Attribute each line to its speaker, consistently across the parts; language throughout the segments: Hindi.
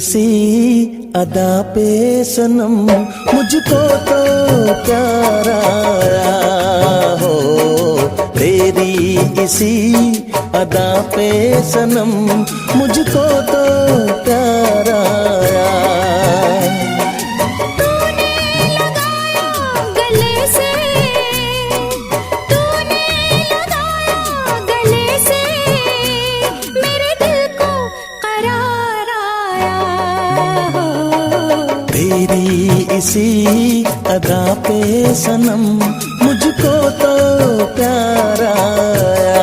Speaker 1: इसी अदा पे सनम मुझको तो प्यार आया हो, तेरी इसी अदा पे सनम मुझको तो प्यार आया। तेरी इसी अदा पे सनम मुझको तो प्यार आया।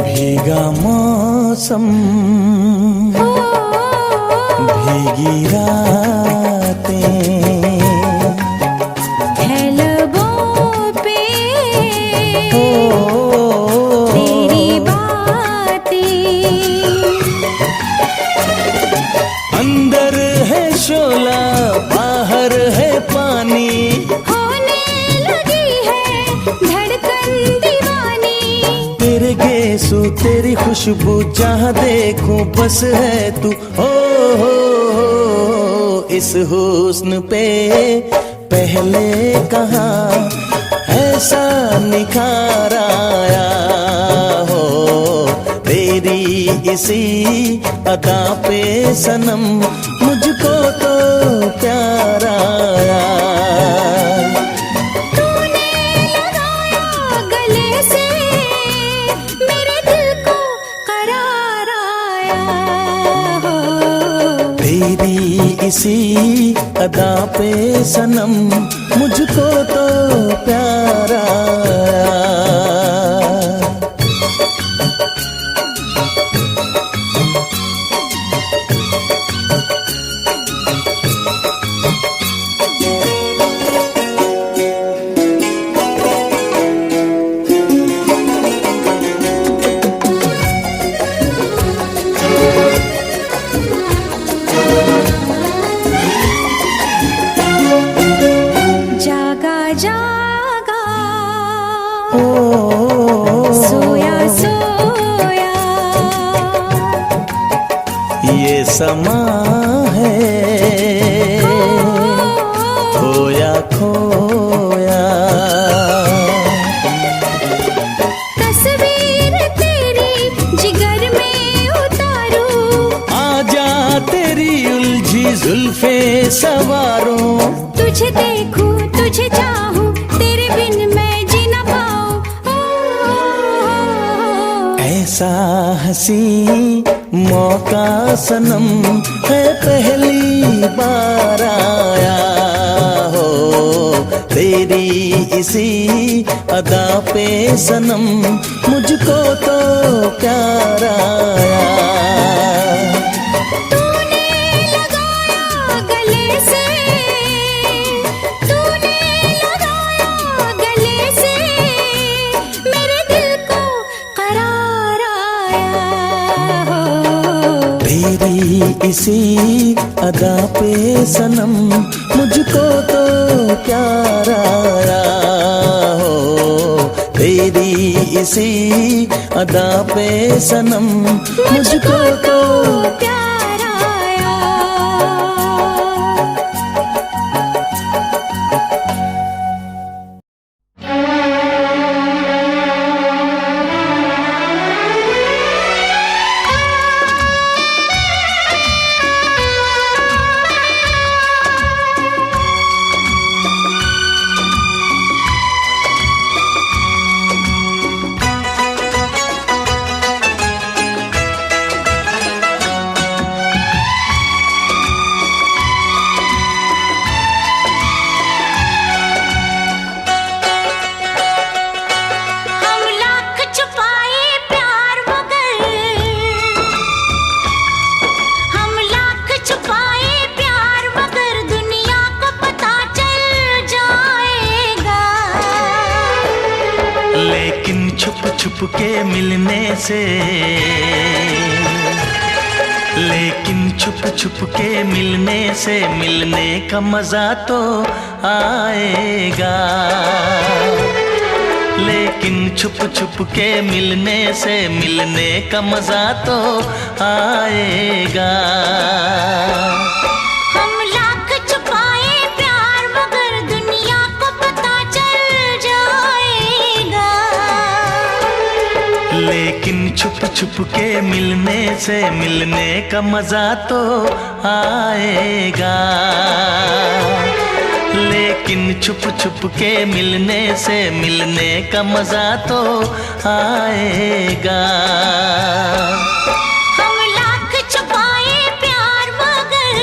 Speaker 1: भीगा मौसम भीगी रातें
Speaker 2: है लबों पे तेरी बातें,
Speaker 1: अंदर है शोला बाहर है पानी,
Speaker 2: होने लगी है धड़कन दीवानी।
Speaker 1: तेरे गेसू तेरी खुशबू जहाँ देखूं बस है तू। हो इस हुस्न पे पहले कहाँ ऐसा निखार आया हो, तेरी इसी अदा पे सनम मुझको तो प्यार आया।
Speaker 2: तूने लगाया गले से मेरे दिल को करार आया हो,
Speaker 1: तेरी इसी अदा पे सनम मुझको तो प्यार आया।
Speaker 2: जागा जागा सोया सोया
Speaker 1: ये समा है खोया खोया,
Speaker 2: तस्वीर तेरी जिगर में उतारूं,
Speaker 1: आजा तेरी उलझी जुल्फे सवारों,
Speaker 2: तुझे देखूं तुझे चाहूं तेरे बिन मैं जी ना पाऊं।
Speaker 1: ऐसा हंसी मौका सनम है पहली बार आया हो, तेरी इसी अदा पे सनम मुझको तो प्यार आया।
Speaker 2: तूने लगाया गले से, तूने लगाया गले से मेरे दिल को करार आया हो,
Speaker 1: तेरी इसी अदा पे सनम मुझको तो प्यार आया हो, तेरी इसी अदा पे सनम मुझको तो
Speaker 2: प्यार आया।
Speaker 1: के मिलने से, लेकिन छुप छुप के मिलने से मिलने का मजा तो आएगा। लेकिन छुप छुप के मिलने से मिलने का मजा तो आएगा।
Speaker 2: हम लाख छुपाए प्यार मगर दुनिया को पता चल जाएगा।
Speaker 1: लेकिन छुप छुप के मिलने से मिलने का मजा तो आएगा। लेकिन छुप छुप के मिलने से मिलने का मजा तो आएगा।
Speaker 2: हम लाख छुपाए प्यार मगर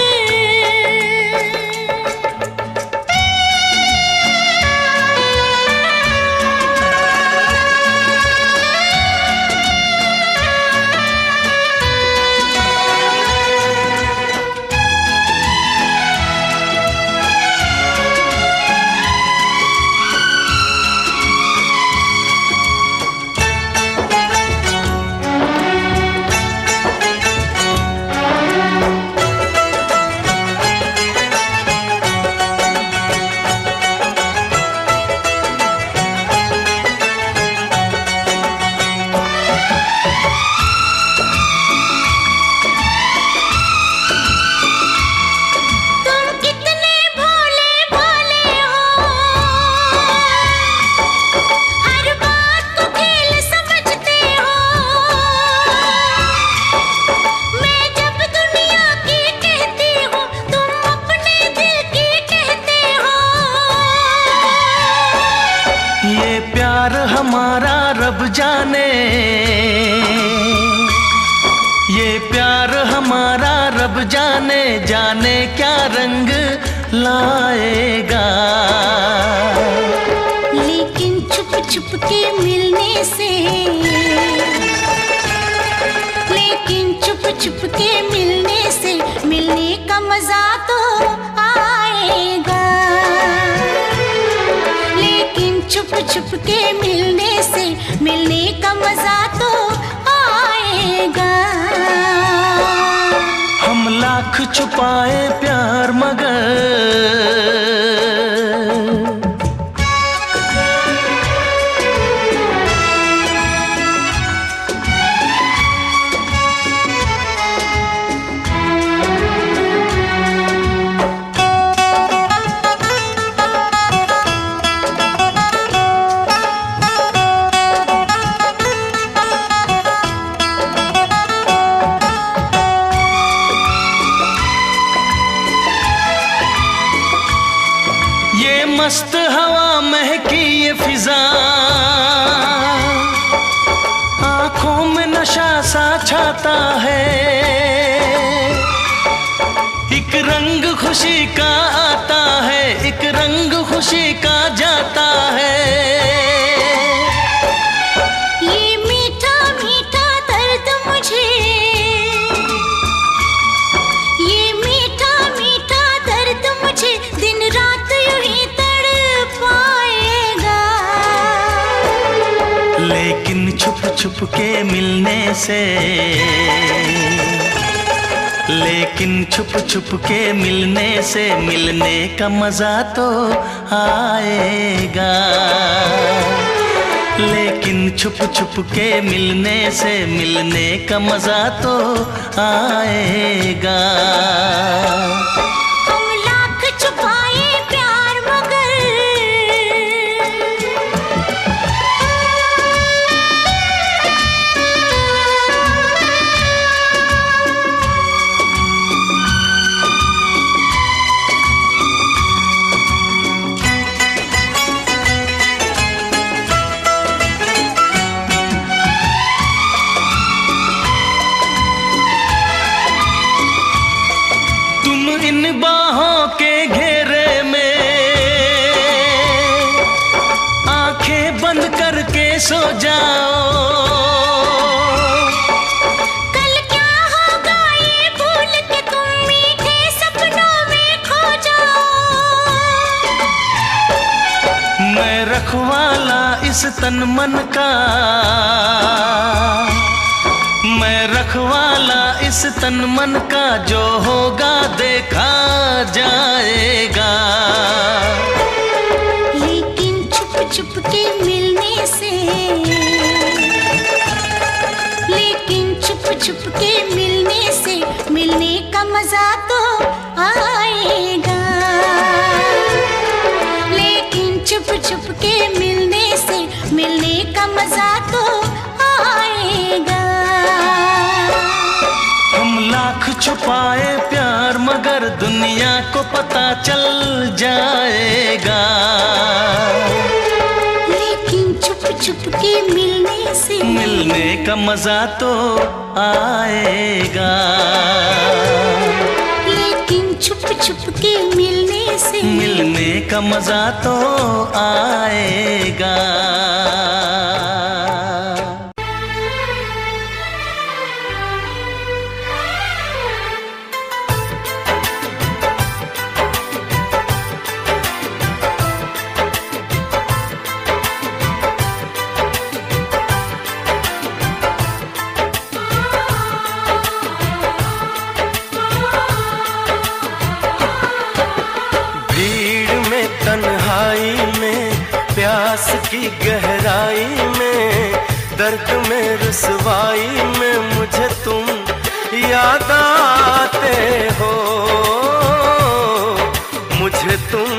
Speaker 1: हमारा रब जाने, ये प्यार हमारा रब जाने, जाने क्या रंग लाएगा।
Speaker 2: लेकिन छुप छुप के मिलने से, लेकिन छुप छुप के मिलने से मिलने का मजा तो आएगा। लेकिन छुप छुप के मिलने से मिलने का मजा तो आएगा।
Speaker 1: हम लाख छुपाए प्यार मगर मस्त हवा महकी ये फिजा, आंखों में नशा सा छाता है। एक रंग खुशी का आता है, एक रंग खुशी का जाता है।
Speaker 2: ये मीठा मीठा दर्द मुझे, ये मीठा मीठा दर्द मुझे दिन रात यूं ही पाएगा।
Speaker 1: लेकिन छुप छुप के मिलने से, लेकिन छुप छुप के मिलने से मिलने का मजा तो आएगा। लेकिन छुप छुप के मिलने से मिलने का मजा तो आएगा। इन बाहों के घेरे में आंखें बंद करके सो जाओ।
Speaker 2: कल क्या होगा ये भूल के तुम मीठे सपनों में खो जाओ।
Speaker 1: मैं रखवाला इस तन मन का, मैं रखवाला इस तन मन का, जो होगा देखा जाएगा।
Speaker 2: लेकिन छुप छुप के मिलने से, लेकिन छुप छुप के मिलने से मिलने का मजा तो आएगा। लेकिन छुप छुप के मिलने से मिलने का मजा तो आएगा।
Speaker 1: हम लाख छुपाए प्यार मगर दुनिया को पता चल जाएगा।
Speaker 2: लेकिन छुप छुप के मिलने से
Speaker 1: मिलने का मजा तो आएगा।
Speaker 2: लेकिन छुप छुप के मिलने से
Speaker 1: मिलने का मजा तो आएगा। तन्हाई में, प्यास की गहराई में, दर्द में रुसवाई में मुझे तुम याद आते हो। मुझे तुम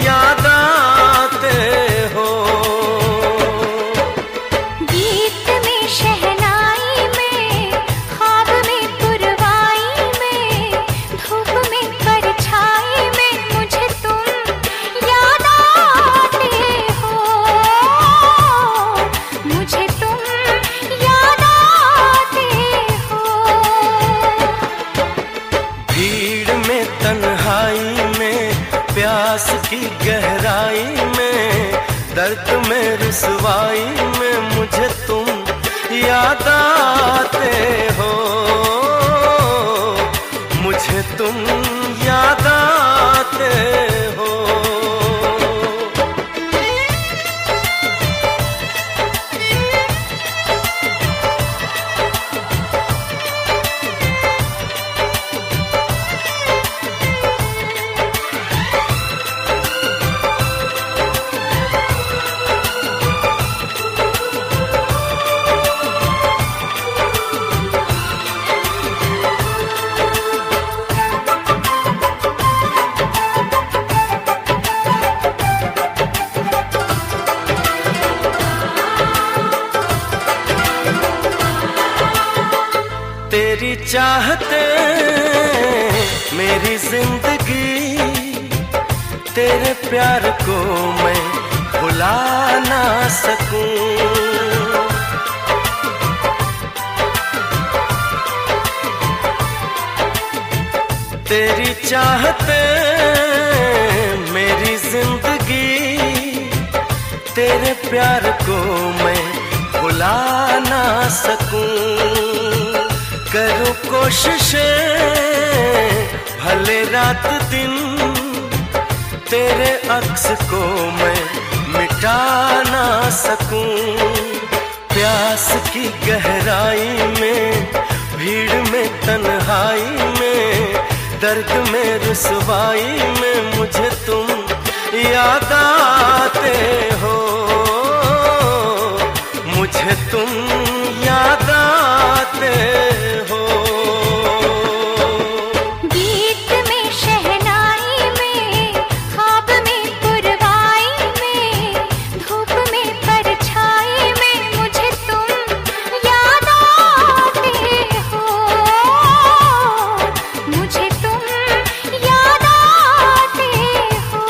Speaker 1: याद आते हो।
Speaker 2: गीत में शहनाई में, ख्वाब में पुरवाई में, धूप में परछाई में मुझे तुम याद आते हो। मुझे तुम याद आते हो।
Speaker 1: भीड़ में तन्हाई में, प्यास की गहराई में, दर्द में रुसवाई में मुझे तुम याद आते हो। मुझे तुम याद आते हो। तेरी चाहते मेरी जिंदगी, तेरे प्यार को मैं भुला ना सकूं। तेरी चाहते मेरी जिंदगी, तेरे प्यार को मैं भुला ना सकूं। करूं कोशिशें भले रात दिन, तेरे अक्स को मैं मिटा ना सकूं। प्यास की गहराई में, भीड़ में तन्हाई में, दर्द में रुसवाई में मुझे तुम याद आते हो। मुझे तुम याद आते हो।
Speaker 2: गीत में शहनाई में, ख्वाब में पुरवाई में, धूप में परछाई में मुझे तुम याद आते हो। मुझे तुम याद आते हो।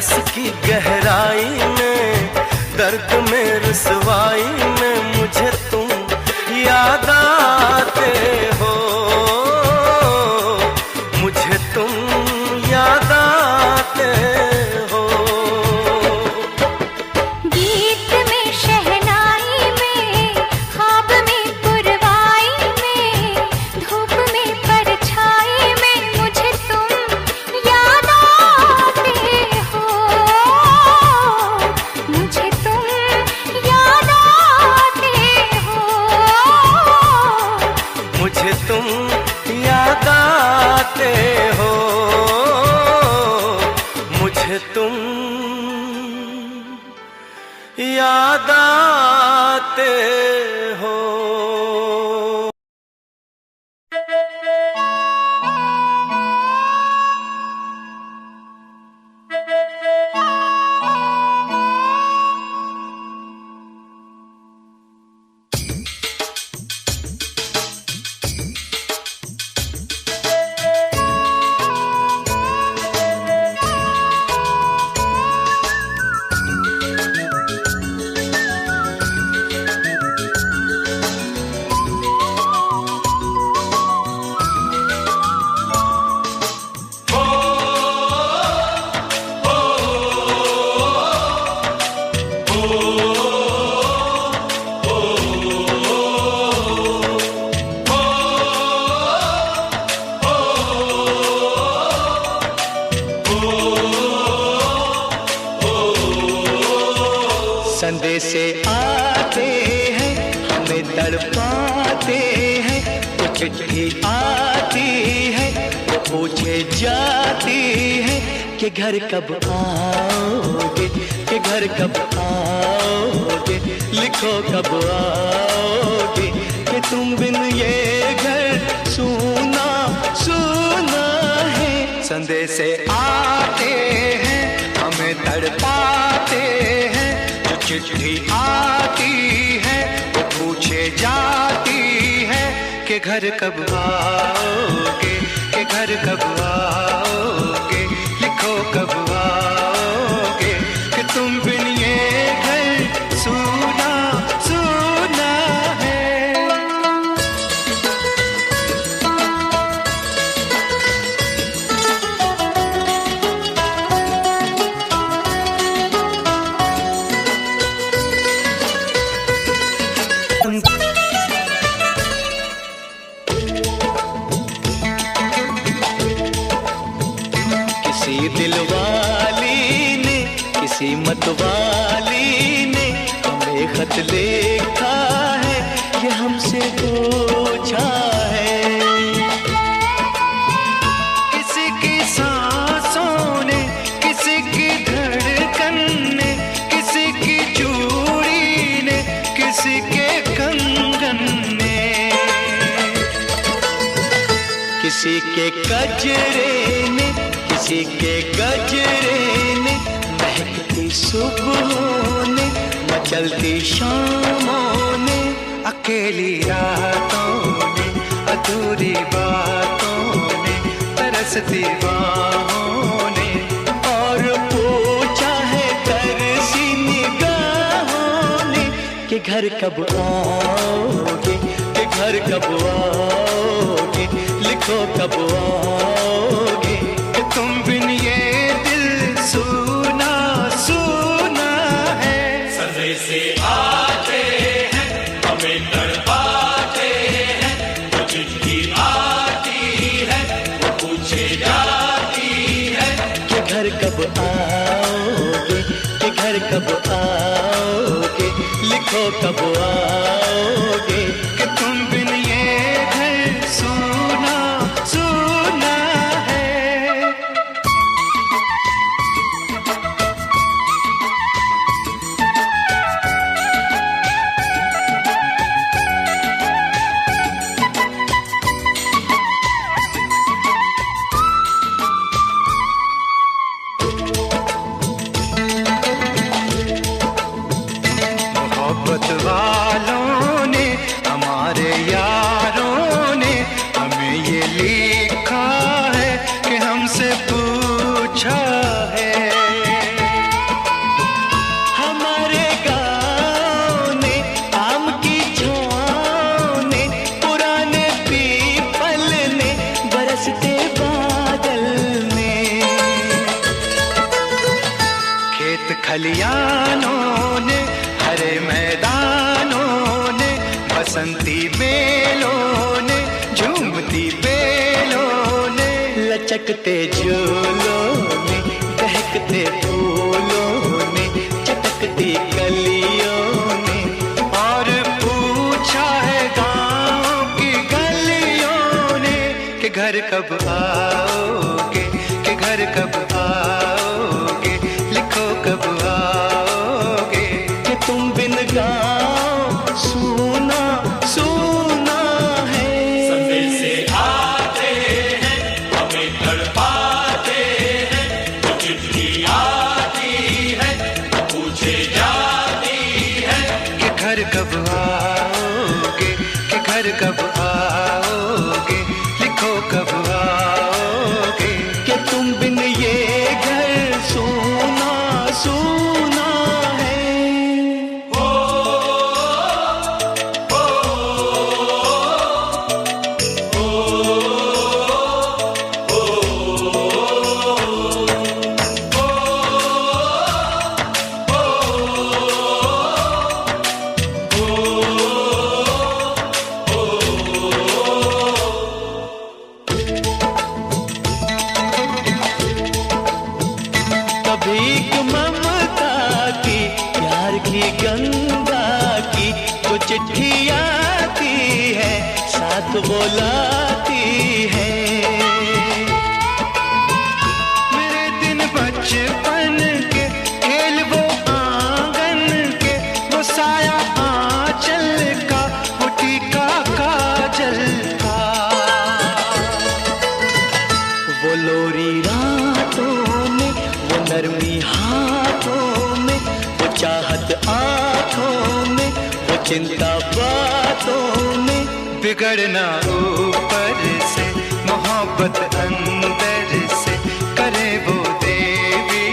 Speaker 1: प्यास की गहराई में, दर्द में रुसवाई में मुझे तुम याद आते हो, मुझे तुम याद आते हो।
Speaker 2: गीत में शहनाई में, ख्वाब में पुरवाई में, धूप में परछाई में मुझे तुम याद आते हो, मुझे तुम याद आते हो,
Speaker 1: मुझे तुम याद आते हो, मुझे तुम याद आते हो।
Speaker 3: संदेशे आते हैं हमें तड़पाते हैं, वो चिट्ठी आती है वो पूछे जाती है कि घर कब आओगे, कि घर कब आओगे, लिखो कब आओगे, कि तुम बिन ये घर सूना सूना है। संदेशे आते हैं हमें तड़पाते हैं, चिट्ठी आती है वो पूछे जाती है कि घर कब आओगे, कि घर कब आओगे, लिखो कब आओगे, कि तुम बिन ये घर सूना सूना है। किसी दिलवाली ने, किसी मतवाली ने हमें खत लिखा है, ये हमसे पूछा है। किसी की सांसों ने, किसी की धड़कन ने, किसी की चूड़ी ने, किसी के कंगन ने, किसी के गजरे ने, किसी के गजरे ने, महकती सुबहों ने, मचलती शामों ने, अकेली रातों ने, अधूरी बातों ने, तरसती बाहों ने, और पूछा है तरसी निगाहों ने कि घर कब आओगे, कि घर कब आओगे, लिखो कब आओगे, कि तुम बिन ये दिल सूना सूना है।
Speaker 4: संदेशे आते हैं हमें तड़पाते हैं, वो चिट्ठी आती है वो पूछे जाती है
Speaker 3: कि घर कब आओगे, कि घर कब आओगे, लिखो कब आओगे, कि तुम बिन ये घर सूना सूना है। मोहब्बत वालों ने, हमारे यारों ने हमें ये लिखा है कि हमसे पूछा है। खलियानों ने, हरे मैदानों ने, बसंती बेलों ने, झूमती बेलों ने, लचकते झूलों ने, बहकते फूलों ने, चटकती कलियों ने, और पूछा है गाँव की गलियों ने कि घर कब आओगे, कि घर कब आओगे, लिखो कब आओगे, कि तुम बिन गाँव सूना सूना है।
Speaker 4: संदेशे आते हैं हमें तड़पाते हैं, तो चिट्ठी आती है तो पूछे जाती है
Speaker 3: कि घर कब आओगे, कि घर कब आओगे, लिखो कब आओगे, कि तुम बिन ये घर सूना सूना है। भीख ममता की, प्यार की गंगा की, तो चिट्ठी आती है साथ बुलाती है। मेरे दिन बचपन के खेल वो आंगन के, वो साया आंचल का, वो टीका काजल का, वो लोरी रातों में, वो नरमी हाथों में, वो चाहत आंखों में, वो चिंता बातों में, बिगड़ना ऊपर से, मोहब्बत अंदर से, करे वो देवी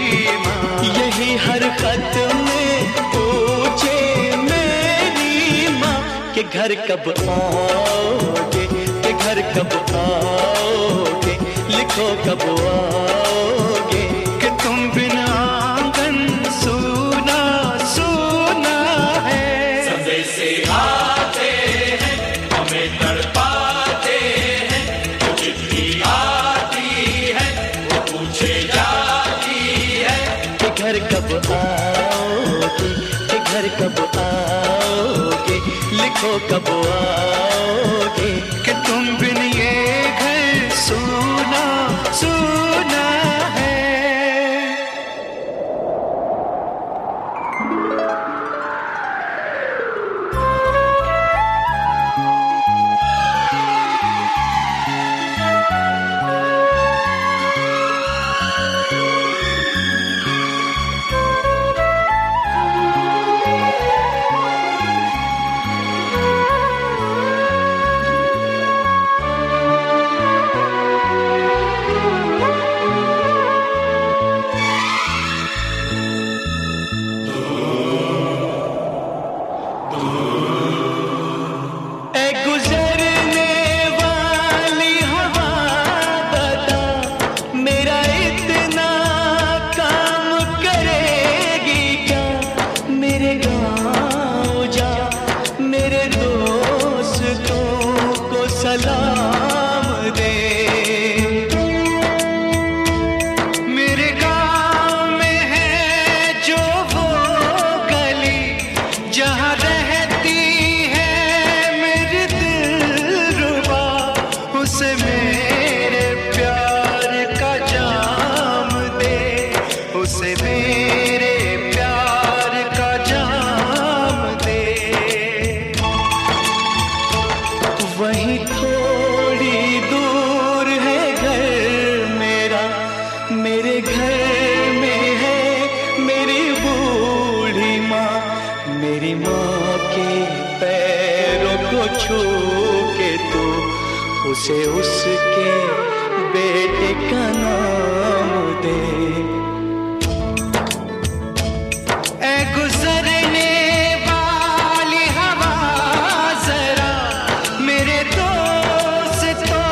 Speaker 3: माँ। यही हर खत में पूछे मेरी माँ कि घर कब आओगे, कि घर कब आओगे, लिखो कब आओगे, कि तुम बिना आंगन सूना सूना है।
Speaker 4: संदेशे आते हैं हमें तड़पाते हैं, तो चिट्ठी आती है वो पूछे जाती है
Speaker 3: कि घर कब आओगे, कि घर कब आओगे, लिखो कब आओगे, कि तुम बिन ये घर सूना सूना है। सलाम दे। मेरे गाँव में है जो वो गली जहाँ रहती है मेरी दिलरुबा, उसे मेरे प्यार का जाम दे, उसे मेरे प्यार का जाम दे। वहीं थोड़ी दूर है घर मेरा, मेरे घर में है मेरी बूढ़ी माँ, मेरी माँ के पैरों को छू के तू उसे उसके बेटे का नाम दे। ऐ गुजरने वाली हवा जरा मेरे दोस्तों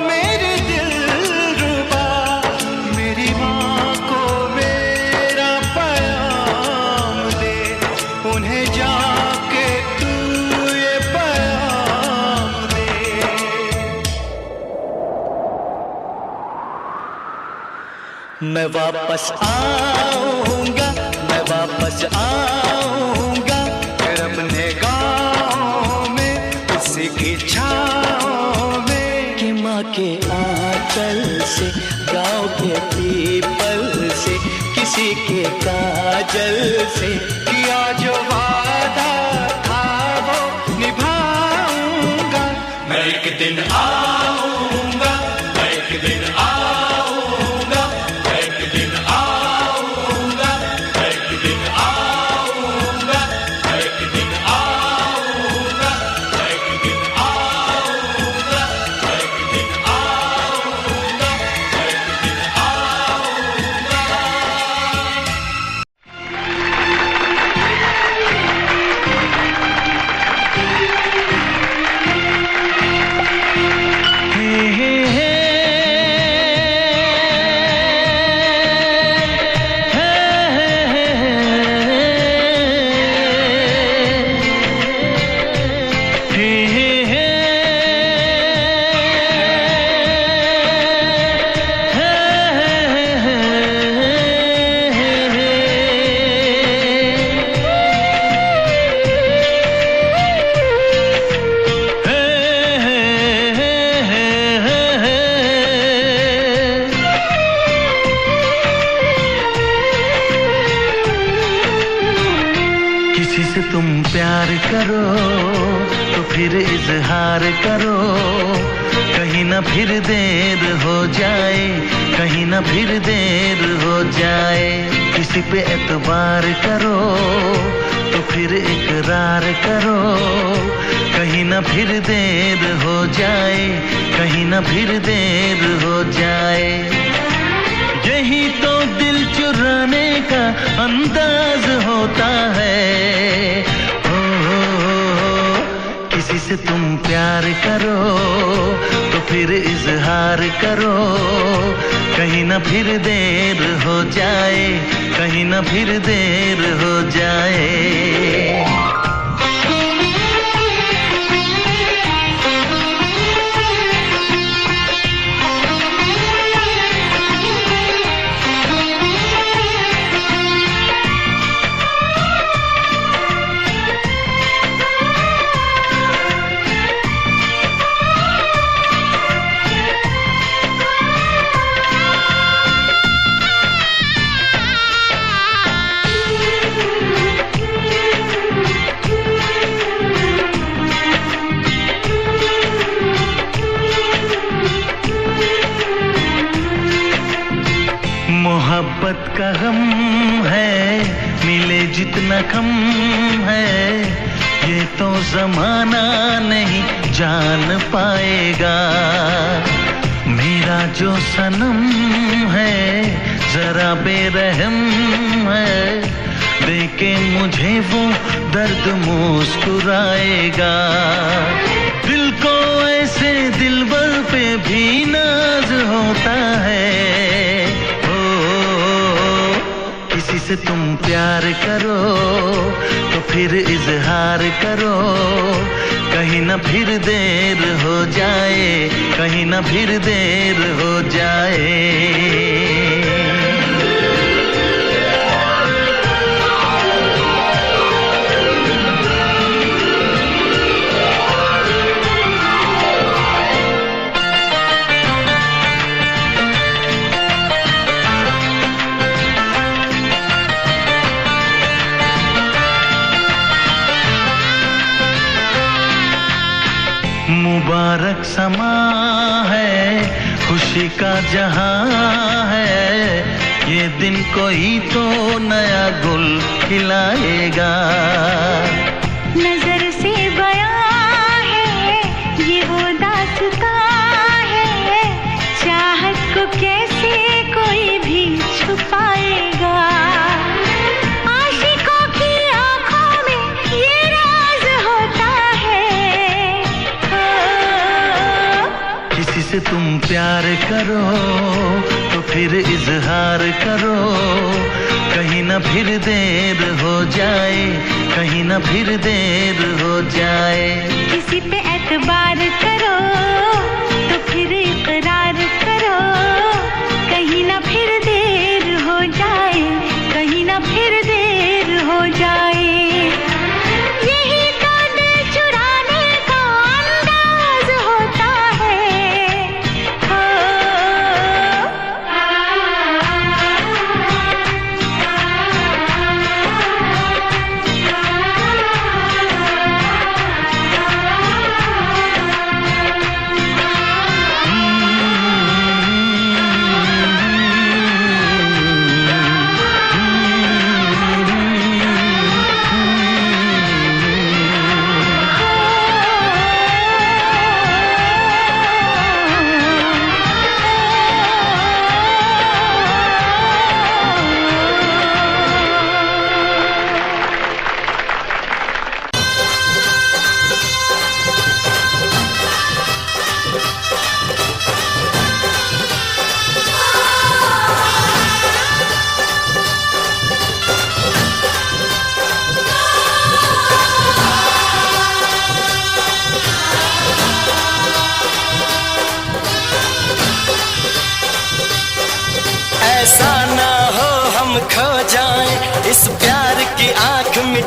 Speaker 3: मेरे दिलरुबा, मेरी माँ को मेरा प्यार
Speaker 1: मैं वापस आऊंगा, मैं वापस आऊंगा,
Speaker 3: फिर अपने गाँव में उसी की छाँव में।
Speaker 1: कि माँ के आंचल से, गाँव के पीपल से, किसी के काजल से
Speaker 3: किया जो वादा था वो निभाऊंगा।
Speaker 4: मैं एक दिन आऊंगा, मैं एक दिन आऊंगा, मैं एक दिन आऊंगा, मैं एक दिन आऊंगा, मैं एक दिन आऊंगा, मैं एक दिन आऊंगा, मैं एक दिन आऊंगा, मैं एक दिन आऊंगा।
Speaker 1: किसी से तुम प्यार करो तो फिर इजहार करो, कहीं ना फिर देर हो जाए, कहीं ना फिर देर हो जाए। किसी पे एतबार करो तो फिर इकरार करो, कहीं ना फिर देर हो जाए, कहीं ना फिर देर हो जाए। यही तो दिल चुराने का अंदाज होता है। हो, किसी से तुम प्यार करो तो फिर इजहार करो, कहीं ना फिर देर हो जाए, कहीं ना फिर देर हो जाए। मोहब्बत का गम है, मिले जितना कम है, ये तो जमाना नहीं जान पाएगा। मेरा जो सनम है जरा बेरहम है, देखे मुझे वो दर्द मुस्कुराएगा। दिल को ऐसे दिलबर पे भी नाज होता है। किसी से तुम प्यार करो तो फिर इजहार करो, कहीं ना फिर देर हो जाए, कहीं ना फिर देर हो जाए। मुबारक समा है, खुशी का जहां है, ये दिन कोई तो नया गुल खिलाएगा।
Speaker 2: नजर से बयां है ये वो दास्तां है, चाहत को कैसे कोई भी छुपाएगा। आशिकों की आंखों में ये राज होता है।
Speaker 1: किसी से तुम प्यार करो तो फिर इजहार करो, कहीं ना फिर देर हो जाए, कहीं ना फिर देर हो जाए।
Speaker 2: किसी पे एतबार करो तो फिर इकरार करो, कहीं ना फिर देर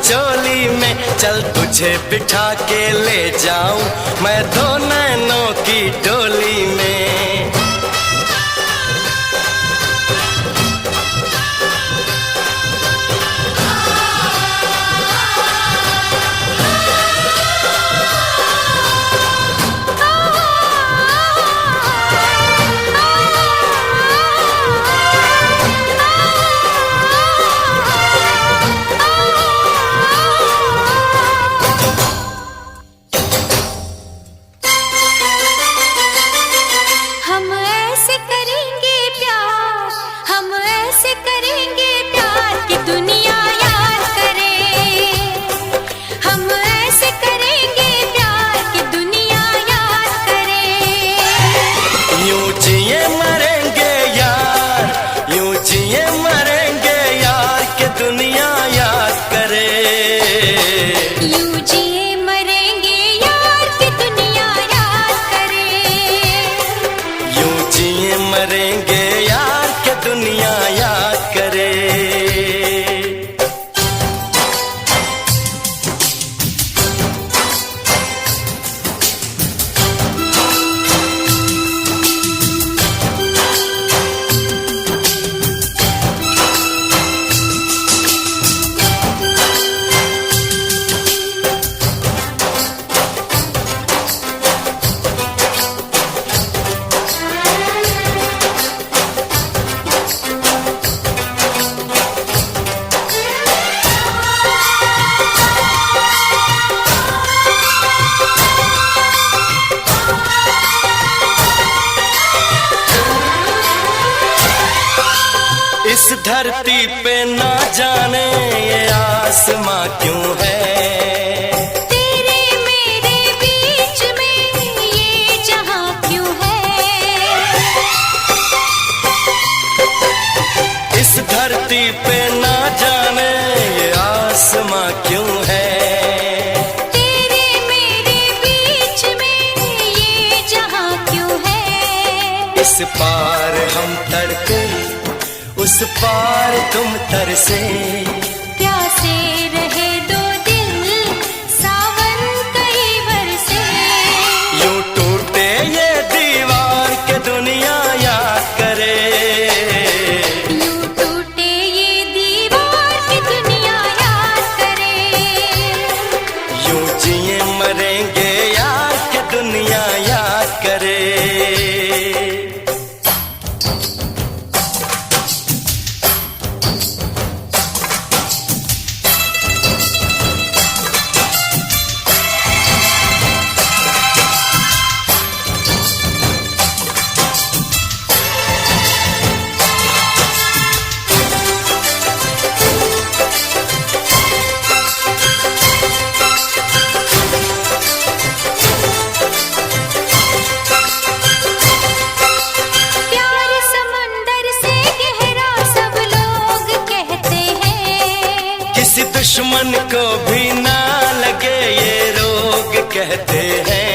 Speaker 5: चोली में, चल तुझे बिठा के ले जाऊं मैं दो नैनों की डोली में। इस धरती पे ना जाने ये आसमां क्यों है,
Speaker 2: तेरे मेरे बीच में ये जहां क्यों है।
Speaker 5: इस धरती पे ना जाने ये आसमां क्यों है,
Speaker 2: तेरे मेरे बीच में ये जहां क्यों है।
Speaker 5: इस पार हम तड़पे उस पार तुम तरसे,
Speaker 2: प्यासे रहे दो दिल सावन कई बरसे।
Speaker 5: यूं टूटे ये दीवार के दुनिया याद करे,
Speaker 2: यूं टूटे ये दीवार की दुनिया याद करे।
Speaker 5: यूं जिए मरेंगे यार के दुनिया याद करे। दुश्मन को भी ना लगे ये रोग कहते हैं,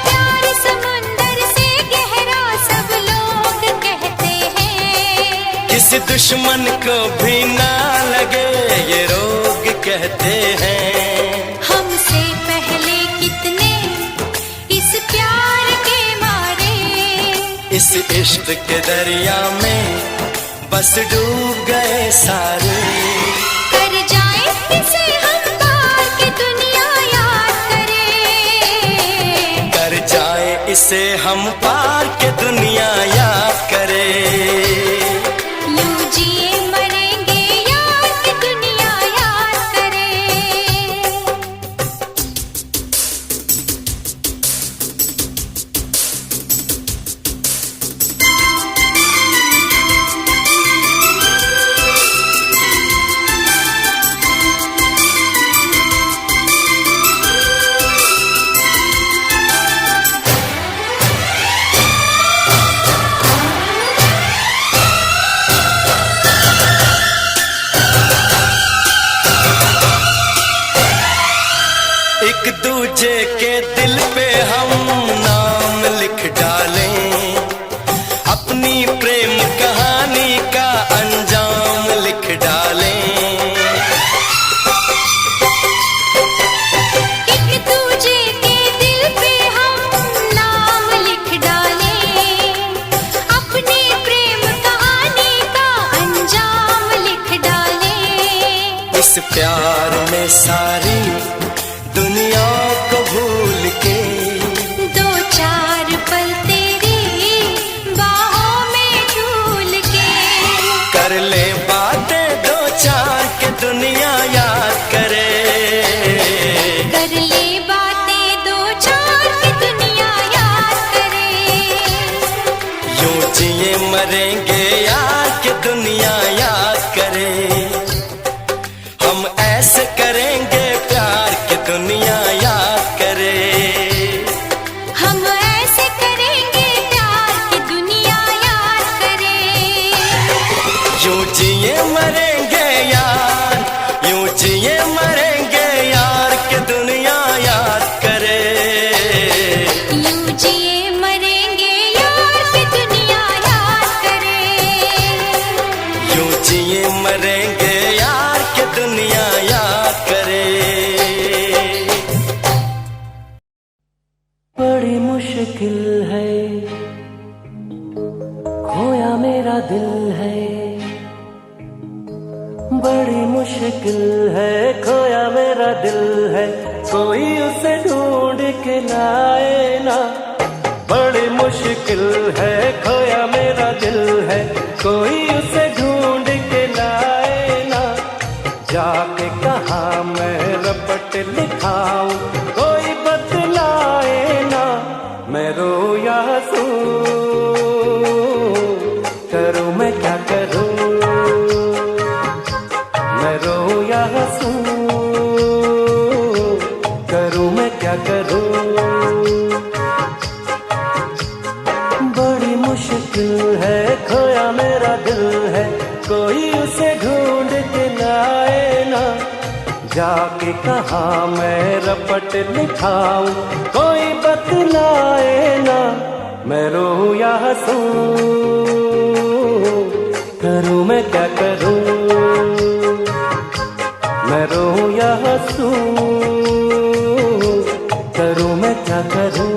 Speaker 2: प्यार समंदर से गहरा सब लोग कहते हैं।
Speaker 5: किसी दुश्मन को भी ना लगे ये रोग कहते हैं।
Speaker 2: हमसे पहले कितने इस प्यार के मारे,
Speaker 5: इस इश्क के दरिया में बस डूब गए सारे।
Speaker 2: कर जाए इसे हम पार के दुनिया याद करे,
Speaker 5: कर जाए इसे हम पार के दुनिया याद करे।
Speaker 2: यूं जिए मरेंगे यार की दुनिया याद करे।
Speaker 5: प्यार में सारी दुनिया को भूल के
Speaker 2: दो चार पल तेरी बाहों में झूल के
Speaker 5: कर ले बातें दो चार के दुनिया याद करे।
Speaker 2: कर ले बातें दो चार की दुनिया याद करे।
Speaker 5: यूं जिए मरेंगे यार के दुनिया याद करे। हम ऐसे करेंगे प्यार के दुनिया याद करे।
Speaker 2: हम ऐसे करेंगे प्यार की दुनिया याद करे।
Speaker 5: यूं जिए मरेंगे यार, यूं जिए मरेंगे यार के दुनिया याद करे।
Speaker 2: यूं जिए मरेंगे यार की दुनिया याद करे।
Speaker 5: यूं जिए मरेंगे यार के दुनिया याद करे।
Speaker 6: बड़ी मुश्किल है खोया मेरा दिल है। बड़ी मुश्किल है खोया मेरा दिल है। कोई उसे ढूंढ के लाए ना। बड़ी मुश्किल है खोया मेरा दिल है। कोई उसे ढूंढ के लाए ना। जाके कहाँ मैं रपट लिखाऊं कोई बतलाए ना। मैं रो या हंसूं करूं मैं क्या करूं। मैं रो या हंसूं करूं मैं क्या करूं। बड़ी मुश्किल है खोया मेरा दिल है। कोई उसे ढूंढ के लाए ना। जाके कहाँ मैं रपट लिखाऊं कोई बतलाए ना। मैं रो या हंसूं करूं मैं क्या करूं। मैं रो या हंसूं करूं मैं क्या करूं।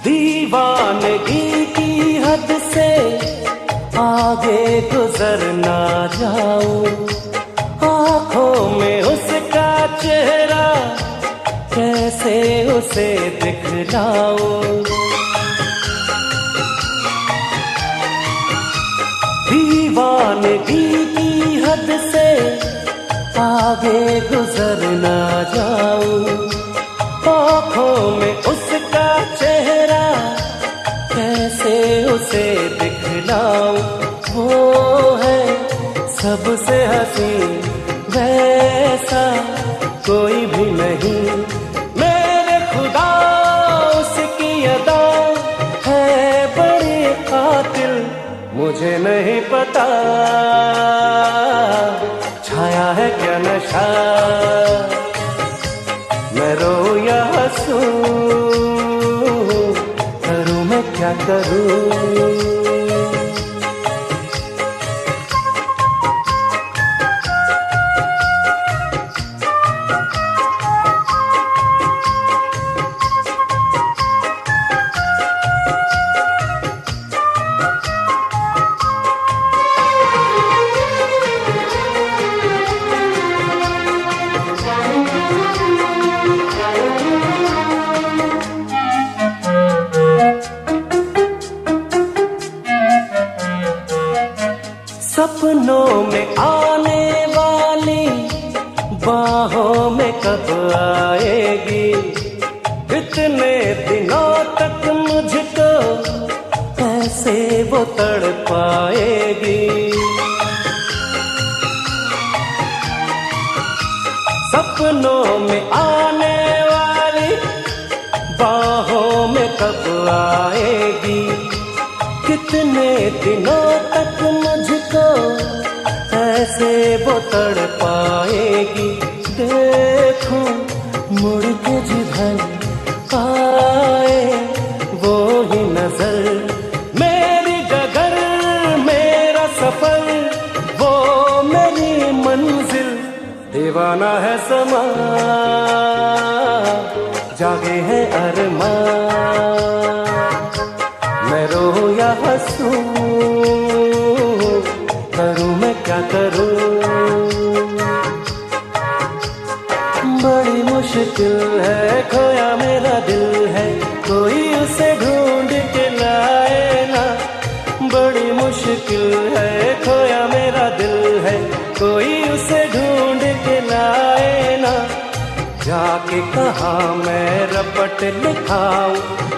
Speaker 6: दीवानगी की हद से आगे गुजर ना जाऊं। आँखों में उसका चेहरा कैसे उसे दिखलाऊं। दीवानगी की हद से आगे गुजर ना जाऊं। आँखों में उसका चेहरा कैसे उसे दिखलाऊं। वो है सबसे हसीन वैसा कोई भी नहीं। मेरे खुदा उसकी अदा है बड़ी कातिल। मुझे नहीं पता छाया है क्या नशा। मैं रो या हंसूं करूं मैं क्या करूं। सपनों में आने वाली बाहों में कब आएगी। इतने दिनों तक मुझको कैसे वो तड़पाएगी। सपनों में आने वाली बाहों में कब आएगी। कितने दिनों तक मुझको कैसे वो तड़ पाएगी। देखूं मुड़ के जिधर आए वो ही नजर, मेरी डगर मेरा सफर वो मेरी मंजिल। दीवाना है समा जागे है अरमां, मैं रो या हंसूं करूं मैं क्या करूं। बड़ी मुश्किल है खोया मेरा दिल है, कोई उसे ढूंढ के लाए ना। बड़ी मुश्किल है खोया मेरा दिल है, कोई उसे ढूंढ के लाए ना। जाके कहा मैं रपट लिखाऊं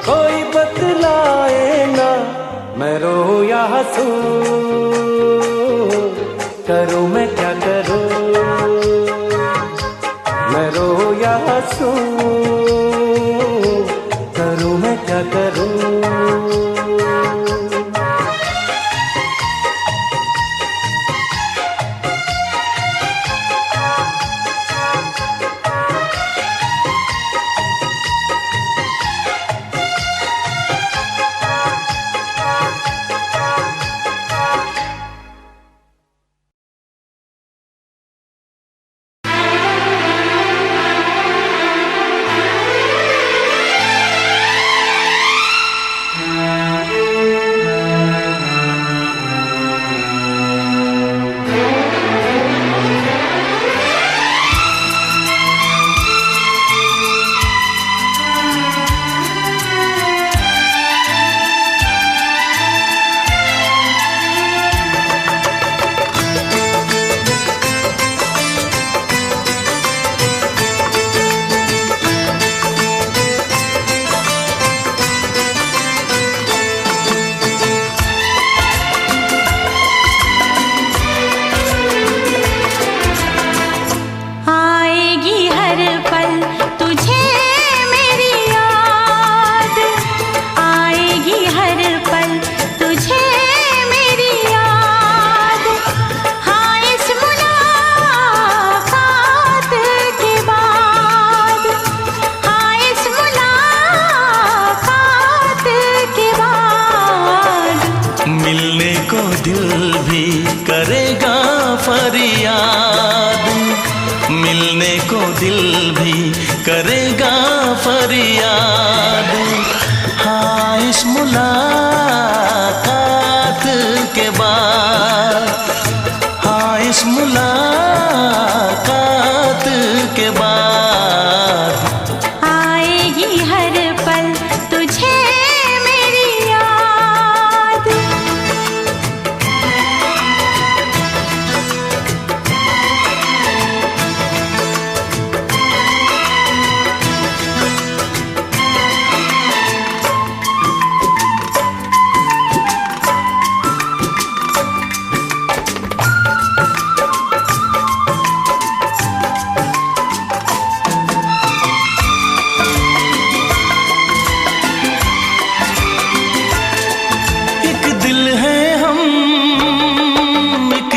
Speaker 6: कोई बतलाए ना। मैं रो या हंसूं करूं मैं क्या करूं। मैं रो या हंसूं करूं मैं क्या करूं।
Speaker 1: दिल भी करेगा फरियाद, मिलने को दिल भी करेगा फरियाद। हाँ इस मुलाकात के बाद, हाँ इस मुलाकात के बाद
Speaker 2: आएगी हर पल तुझे मेरी याद।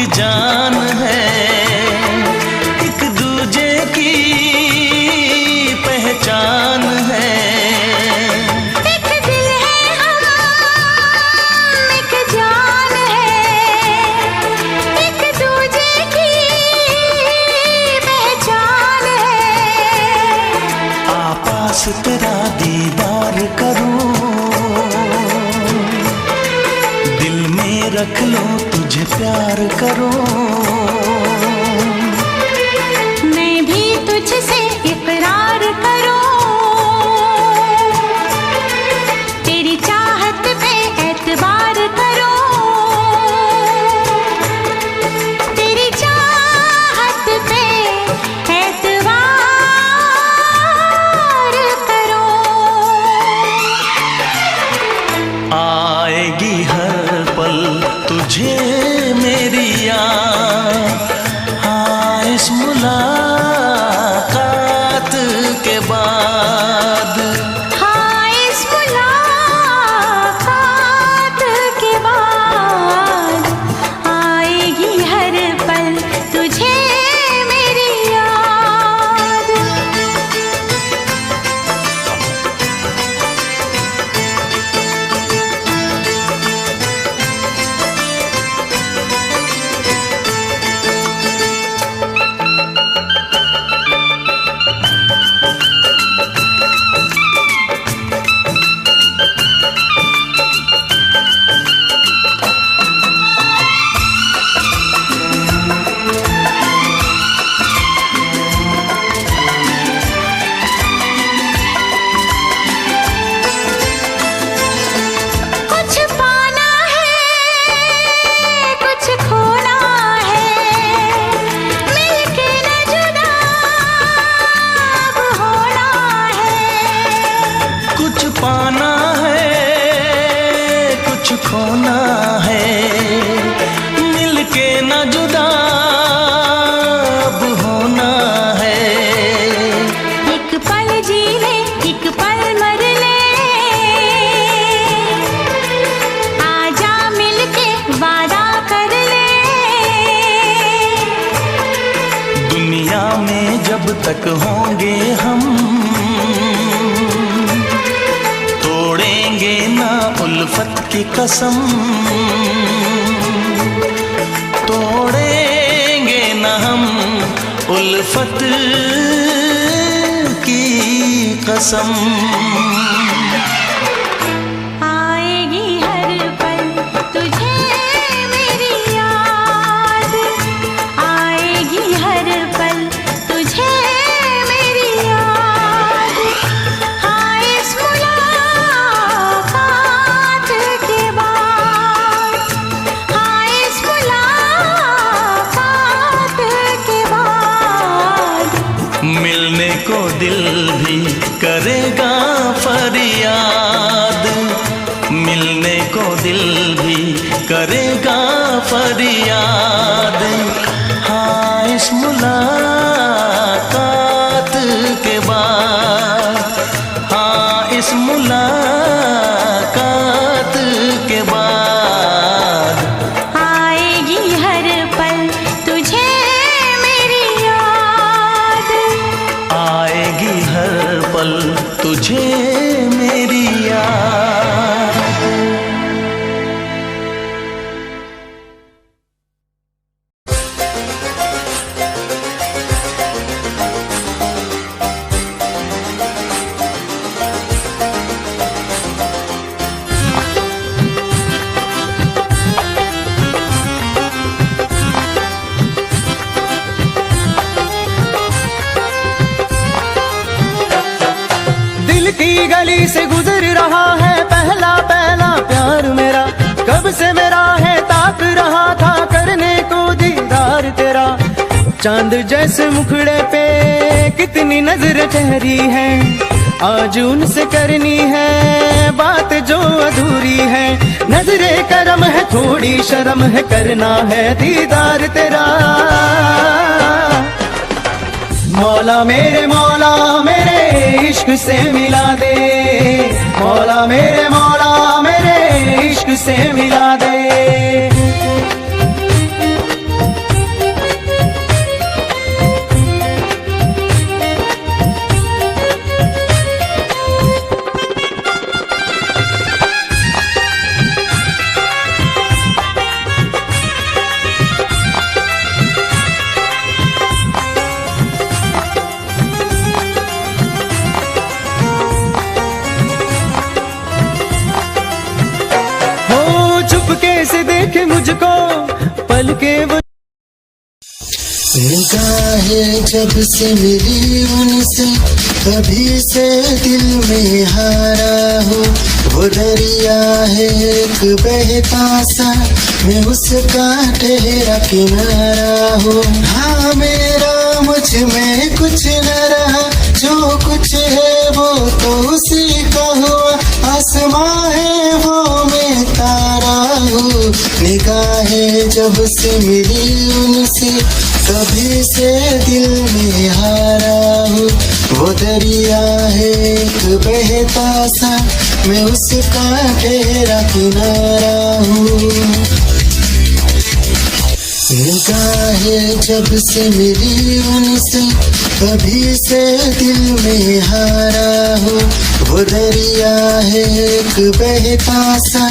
Speaker 1: जान है एक दूजे की पहचान है।
Speaker 2: एक दिल है हम एक जान है, एक दूजे की पहचान है।
Speaker 1: आपास तेरा दीदार करूं, दिल में रख लो तुझे प्यार करूं।
Speaker 2: मैं भी तुझसे इकरार करूं, तेरी चाहत पे एतबार करूं। तेरी चाहत पे एतबार करूं।
Speaker 1: आएगी हर पल तुझे मेरी याद, तक होंगे हम, तोड़ेंगे ना उल्फत की कसम, तोड़ेंगे ना हम उल्फत की कसम।
Speaker 2: आएगी हर पल तुझे मेरी याद, आएगी हर पल तुझे मेरी याद। हाँ इस मुलाकात के बाद, हाँ इस मुलाकात के बाद
Speaker 1: मिलने को दिल भी करेगा फरियाद, मिलने को दिल भी करेगा फरियाद। हाँ इस मुलाकात के बाद, हाँ इस मुलाकात के बाद
Speaker 2: आएगी हर पल तुझे मेरी याद,
Speaker 1: आएगी हर पल तुझे मेरी याद।
Speaker 3: दिल की गली से गुजर रहा है पहला पहला प्यार मेरा, कब से मेरा है ताक रहा था करने को दीदार तेरा। चांद जैसे मुखड़े पे कितनी नजर ठहरी है, आज उनसे करनी है बात जो अधूरी है। नजरे करम है थोड़ी शर्म है, करना है दीदार तेरा। मौला मेरे इश्क से मिला दे, मौला मेरे इश्क से मिला दे। कैसे देखे मुझको पल के वो
Speaker 7: निगाहें जब से मिली उनसे कभी से दिल में हारा हो। वो दरिया है एक बहता सा, मैं उसका ठहरा किनारा हो। हाँ मेरा मुझ में कुछ न रहा, जो कुछ है वो तो उसी का हुआ। आसमां है वो मैं तारा हूँ, निगाहें जब से मिली उनसे कभी से दिल में हारा हूँ। वो दरिया है एक बहता सा, मैं उसका ठहरा किनारा हूँ। निगाहें जब से मिली उनसे कभी से दिल में हारा हूँ। वो दरिया है एक बहता सा,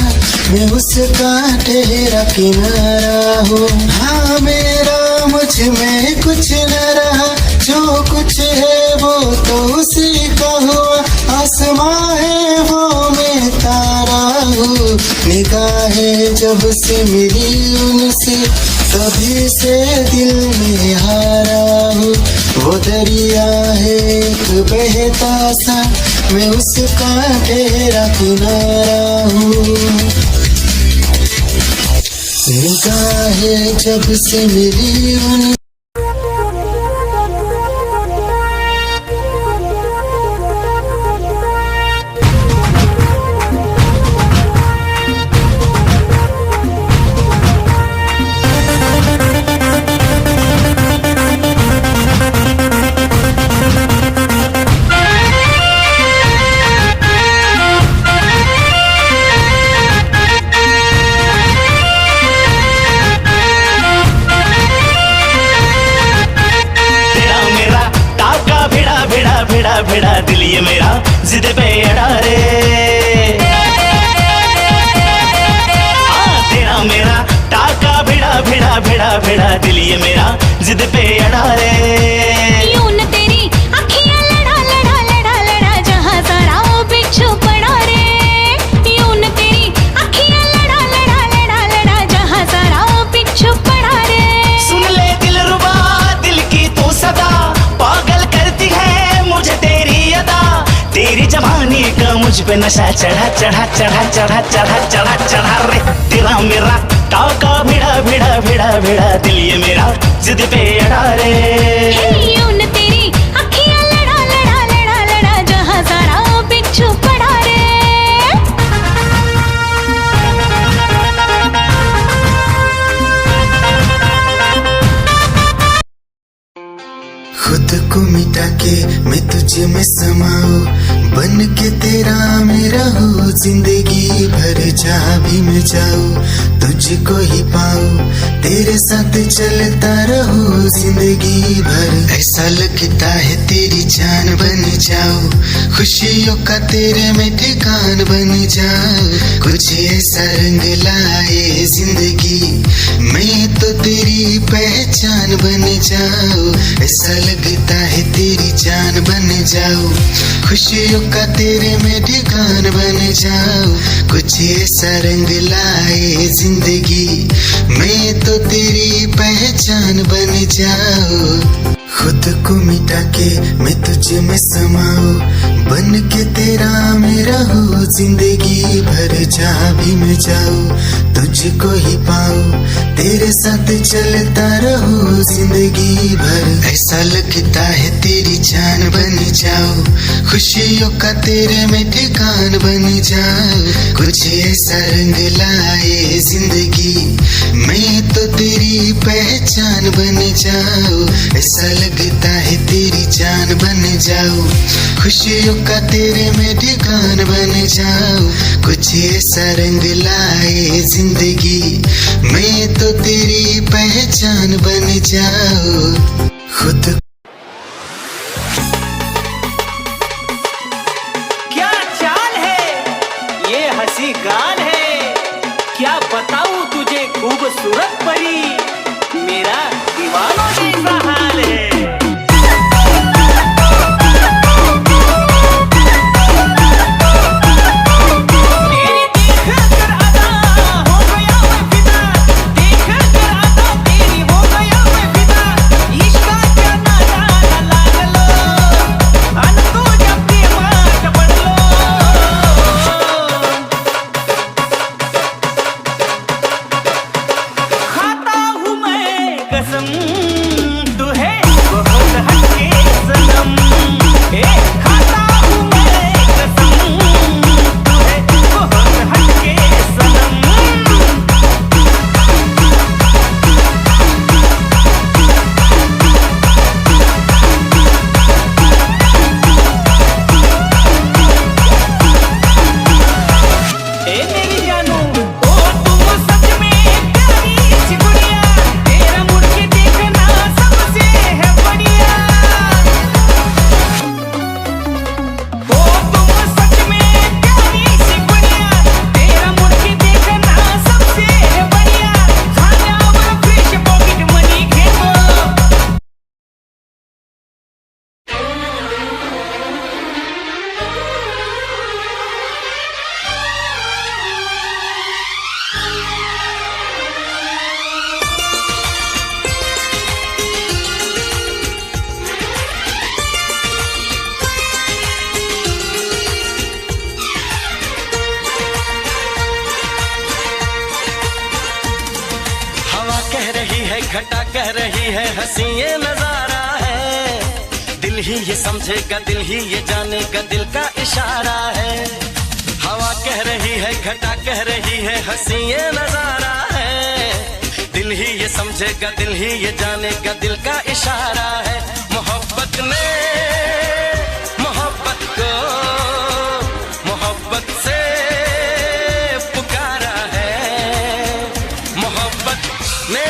Speaker 7: मैं उसका ठहरा किनारा हूँ। हाँ मेरा मुझ में कुछ न रहा, जो कुछ है वो तो उसी का हुआ। आसमां है वो मैं तारा हूँ, निगाहें जब से मिली उनसे कभी से दिल में हारा हूँ। वो दरिया है एक बहता सा, मैं उसका ठहरा किनारा हूँ। निगाहें जब से मिली उन
Speaker 8: मुझ पे नशा चढ़ा चढ़ा चढ़ा चढ़ा चढ़ा चढ़ा चढ़ा रे तेरा मेरा टाका भिड़ा भिड़ा भिड़ा भिड़ा दिल ये मेरा जिद पे अड़ा रे
Speaker 2: यूं न तेरी अखियां लड़ा लड़ा लड़ा लड़ा जहां सारा बिच्छू पड़ा रे।
Speaker 7: खुद को मिटा के मैं तुझे में समाऊं, बन के तेरा मेरा हो जिंदगी भर जहाँ भी मैं जाऊं तुझको ही पाऊं, तेरे साथ चलता रहो जिंदगी भर। ऐसा लगता है तेरी जान बन जाऊं, खुशियों का तेरे में ठिकान बन जाऊं, कुछ ऐसा रंग लाए जिंदगी मैं तो तेरी पहचान बन जाऊं। ऐसा लगता है तेरी जान बन जाऊं, खुशियों का तेरे में ठिकान बन जाऊं, कुछ ऐसा रंग लाए जिंदगी मैं तो तेरी पहचान बन जाऊं। खुद को मिटा के मैं तुझे में समाऊं, बन के तेरा मेरा हो जिंदगी भर जहाँ भी मैं जाऊं तुझको ही पाऊं, तेरे साथ चलता रहो जिंदगी भर। ऐसा लगता है तेरी जान बन जाऊं, खुशियों का तेरे में ठिकान बन जाऊं, कुछ ऐसा रंग लाए जिंदगी मैं तो तेरी पहचान बन जाऊं। ऐसा लगता है तेरी जान बन जाऊं, खुशियों का तेरे में ठिकान बन जाऊं, कुछ ऐसा रंग लाए जिंदगी मैं तो तेरी पहचान बन जाऊं। खुद
Speaker 3: क्या चाल है ये हंसी गाल है, क्या बताऊं तुझे खूबसूरत परी, मेरा दीवानों जैसा हाल है।
Speaker 5: घटा कह रही है हंसी ये नजारा है, दिल ही ये समझेगा दिल ही ये जानेगा दिल का इशारा है। हवा कह रही है घटा कह रही है हंसी ये नजारा है, दिल ही ये समझेगा दिल ही ये जानेगा दिल का इशारा है। मोहब्बत ने मोहब्बत को मोहब्बत से पुकारा है, मोहब्बत ने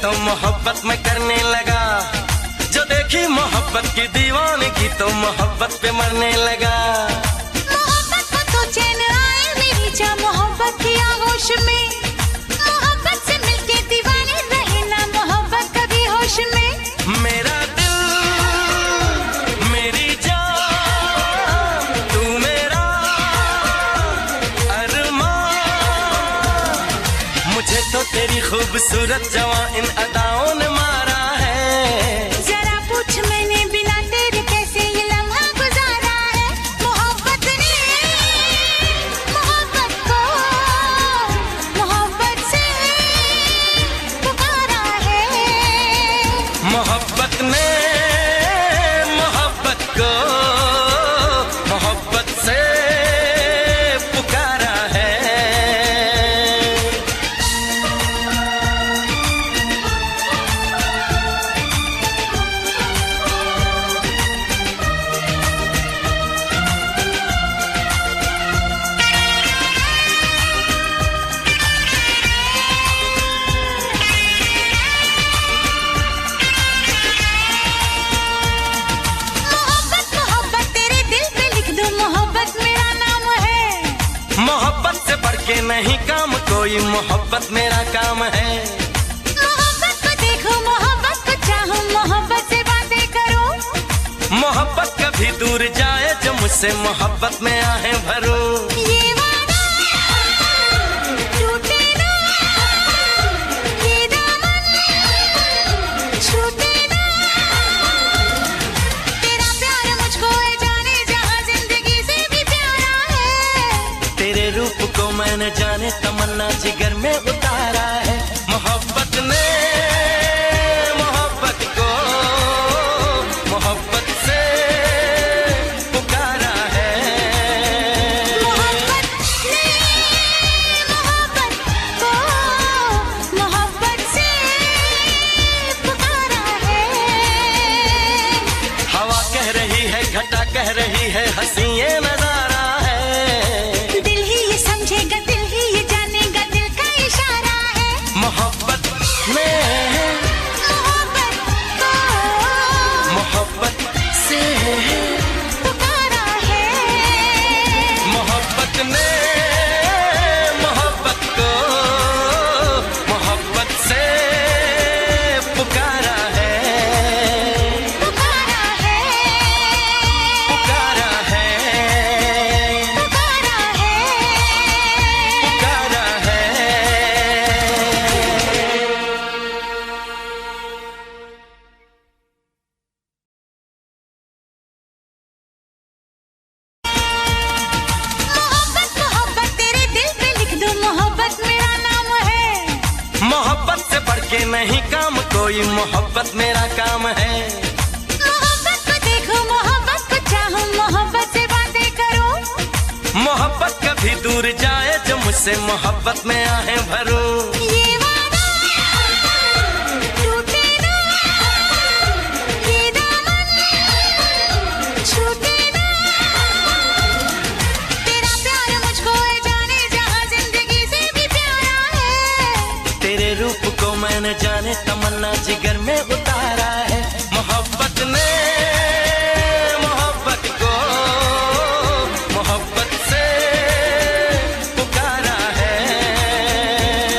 Speaker 5: तो मोहब्बत में करने लगा, जो देखी मोहब्बत की दीवानगी तो मोहब्बत पे मरने लगा।
Speaker 2: मोहब्बत को तो चैन आए मेरी जा मोहब्बत की आगोश में, मोहब्बत से मिलके दीवाने रहे ना मोहब्बत कभी होश में।
Speaker 5: मेरा दिल मेरी जान तू मेरा अरमान, मुझे तो तेरी खूबसूरत जवां इन अदाओं ने मारा है।
Speaker 2: जरा पूछ मैंने बिना तेरे कैसे ये लम्हा गुजारा है। मोहब्बत ने मोहब्बत को मोहब्बत से पुकारा है।
Speaker 5: मोहब्बत ने मोहब्बत को मोहब्बत से पुकारा है।
Speaker 2: मोहब्बत मोहब्बत तेरे दिल पे लिख दो मोहब्बत मेरा नाम है।
Speaker 5: मोहब्बत से बढ़ के नहीं काम कोई, मोहब्बत मेरा काम है।
Speaker 2: मोहब्बत को देखो मोहब्बत को चाहो मोहब्बत से बातें करो।
Speaker 5: मोहब्बत कभी दूर जाए जो मुझसे मोहब्बत में आहें भरो।
Speaker 2: ये वादा टूटे ना, ये दामन छूटे ना। तेरा प्यार मुझको है जाने जहां जिंदगी से भी प्यारा है।
Speaker 5: तेरे रूप को मैंने जाने तमन्ना जिगर में उतारा है। मोहब्बत ने मोहब्बत को मोहब्बत से पुकारा है।
Speaker 2: मोहब्बत ने मोहब्बत को मोहब्बत से पुकारा है।
Speaker 5: हवा कह रही है, घटा कह रही है, हंसी ये नजारा है।
Speaker 2: दिल ही ये समझेगा, दिल ही ये जानेगा, दिल का इशारा है।
Speaker 5: मोहब्बत में
Speaker 2: मोहब्बत को
Speaker 5: मोहब्बत से
Speaker 2: पुकारा है।
Speaker 5: मोहब्बत ने मोहब्बत को मोहब्बत से पुकारा है।
Speaker 2: पुकारा है,
Speaker 5: पुकारा है,
Speaker 2: पुकारा है।
Speaker 5: पुकारा है।
Speaker 2: मोहब्बत मोहब्बत तेरे दिल पे लिख दो मोहब्बत मेरा नाम है।
Speaker 5: मोहब्बत से बढ़ के नहीं काम कोई, मोहब्बत मेरा काम है।
Speaker 2: मोहब्बत को देखो मोहब्बत को चाहो मोहब्बत से बातें करो।
Speaker 5: मोहब्बत कभी दूर जाए जो मुझसे मोहब्बत में आहें भरो।
Speaker 2: ये वादा टूटे ना, ये दामन छूटे ना। तेरा प्यार मुझको है जाने जहां जिंदगी से भी प्यारा है।
Speaker 5: तेरे रूप को मैंने जाने तमन्ना जिगर में उतारा है। मोहब्बत ने मोहब्बत को मोहब्बत से पुकारा है।